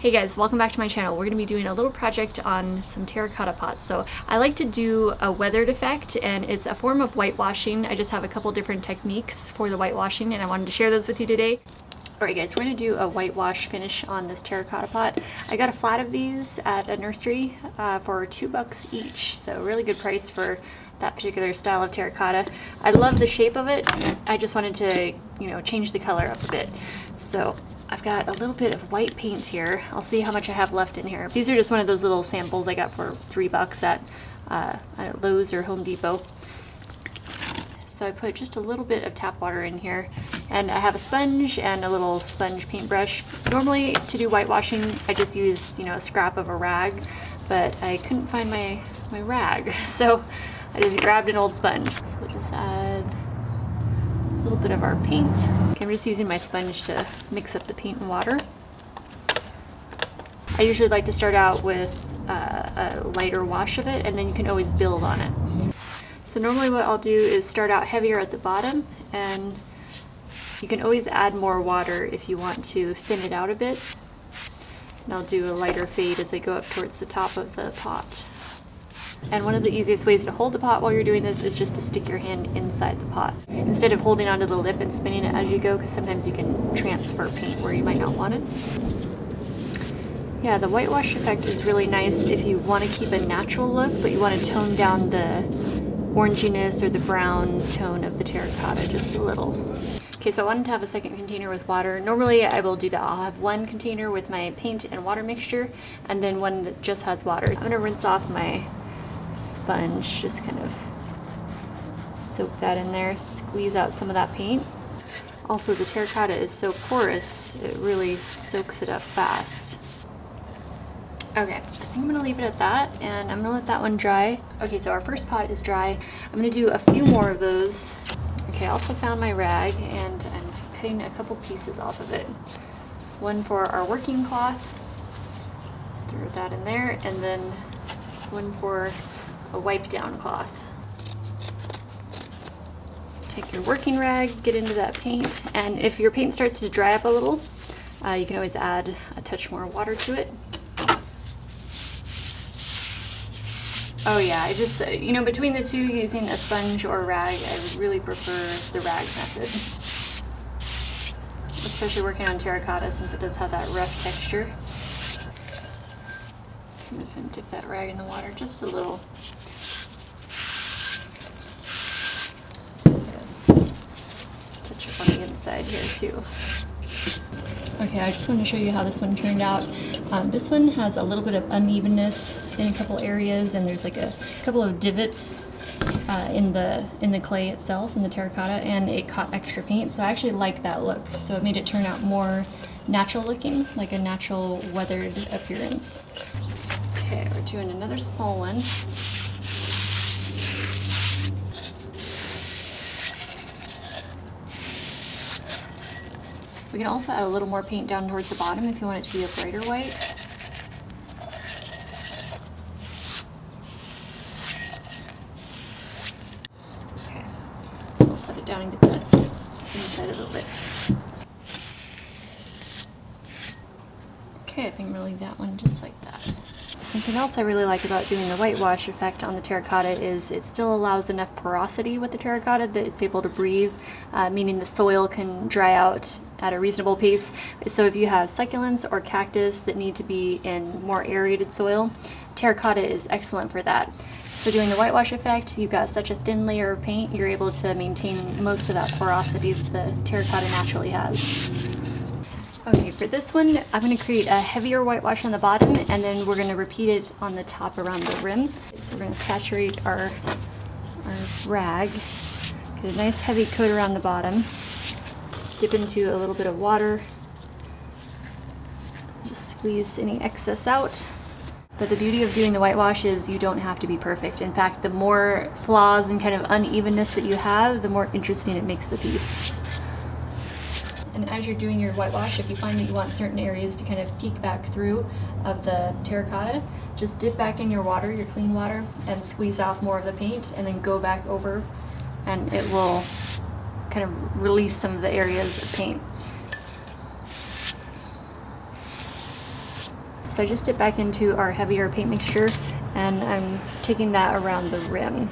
Hey guys, welcome back to my channel. We're going to be doing a little project on some terracotta pots. So I like to do a weathered effect, and it's a form of whitewashing. I just have a couple different techniques for the whitewashing and I wanted to share those with you today. Alright guys, we're going to do a whitewash finish on this terracotta pot. I got a flat of these at a nursery for $2 each, so really good price for that particular style of terracotta. I love the shape of it. I just wanted to, change the color up a bit. So I've got a little bit of white paint here. I'll see how much I have left in here. These are just one of those little samples I got for $3 at Lowe's or Home Depot. So I put just a little bit of tap water in here, and I have a sponge and a little sponge paintbrush. Normally to do whitewashing I just use a scrap of a rag, but I couldn't find my rag, so I just grabbed an old sponge. So we'll just add a little bit of our paint. Okay, I'm just using my sponge to mix up the paint and water. I usually like to start out with a lighter wash of it, and then you can always build on it. So normally what I'll do is start out heavier at the bottom, and you can always add more water if you want to thin it out a bit. And I'll do a lighter fade as I go up towards the top of the pot. And one of the easiest ways to hold the pot while you're doing this is just to stick your hand inside the pot, instead of holding onto the lip and spinning it as you go, because sometimes you can transfer paint where you might not want it. Yeah, the whitewash effect is really nice if you want to keep a natural look, but you want to tone down the oranginess or the brown tone of the terracotta just a little. Okay, so I wanted to have a second container with water. Normally I will do that. I'll have one container with my paint and water mixture, and then one that just has water. I'm going to rinse off my sponge, just kind of soak that in there, squeeze out some of that paint. Also, the terracotta is so porous, it really soaks it up fast. Okay, I think I'm gonna leave it at that, and I'm gonna let that one dry. Okay, so our first pot is dry. I'm gonna do a few more of those. Okay, I also found my rag, and I'm cutting a couple pieces off of it. One for our working cloth, throw that in there, and then one for a wipe down cloth. Take your working rag, get into that paint, and if your paint starts to dry up a little, you can always add a touch more water to it. Oh yeah, I just, between the two, using a sponge or a rag, I would really prefer the rag method. Especially working on terracotta, since it does have that rough texture. I'm just going to dip that rag in the water just a little. Touch up on the inside here too. Okay, I just want to show you how this one turned out. This one has a little bit of unevenness in a couple areas, and there's like a couple of divots in the clay itself, in the terracotta, and it caught extra paint, so I actually like that look. So it made it turn out more natural looking, like a natural weathered appearance. Okay, we're doing another small one. We can also add a little more paint down towards the bottom if you want it to be a brighter white. Okay, we'll set it down and get that inside a little bit. Okay, I think I'm going to leave that one just like that. Something else I really like about doing the whitewash effect on the terracotta is it still allows enough porosity with the terracotta that it's able to breathe, meaning the soil can dry out at a reasonable pace. So if you have succulents or cactus that need to be in more aerated soil, terracotta is excellent for that. So doing the whitewash effect, you've got such a thin layer of paint, you're able to maintain most of that porosity that the terracotta naturally has. Okay, for this one, I'm going to create a heavier whitewash on the bottom, and then we're going to repeat it on the top around the rim. So we're going to saturate our rag, get a nice heavy coat around the bottom, dip into a little bit of water, just squeeze any excess out. But the beauty of doing the whitewash is you don't have to be perfect. In fact, the more flaws and kind of unevenness that you have, the more interesting it makes the piece. And as you're doing your whitewash, if you find that you want certain areas to kind of peek back through of the terracotta, just dip back in your water, your clean water, and squeeze off more of the paint, and then go back over, and it will kind of release some of the areas of paint. So I just dip back into our heavier paint mixture and I'm taking that around the rim.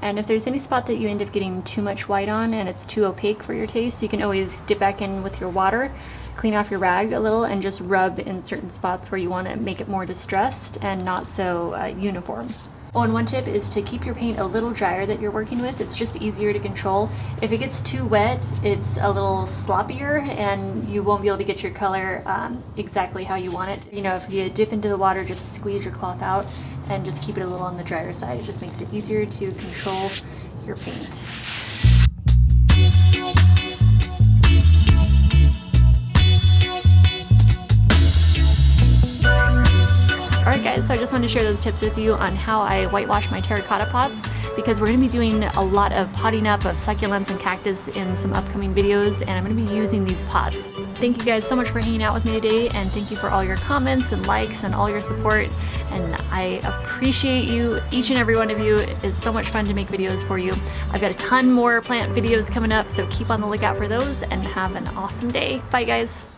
And if there's any spot that you end up getting too much white on and it's too opaque for your taste, you can always dip back in with your water, clean off your rag a little, and just rub in certain spots where you want to make it more distressed and not so uniform. Oh, and one tip is to keep your paint a little drier that you're working with. It's just easier to control. If it gets too wet, it's a little sloppier and you won't be able to get your color exactly how you want it. You know, if you dip into the water, just squeeze your cloth out and just keep it a little on the drier side. It just makes it easier to control your paint. Alright guys, so I just wanted to share those tips with you on how I whitewash my terracotta pots, because we're going to be doing a lot of potting up of succulents and cactus in some upcoming videos, and I'm going to be using these pots. Thank you guys so much for hanging out with me today, and thank you for all your comments and likes and all your support, and I appreciate you, each and every one of you. It's so much fun to make videos for you. I've got a ton more plant videos coming up, so keep on the lookout for those, and have an awesome day. Bye guys!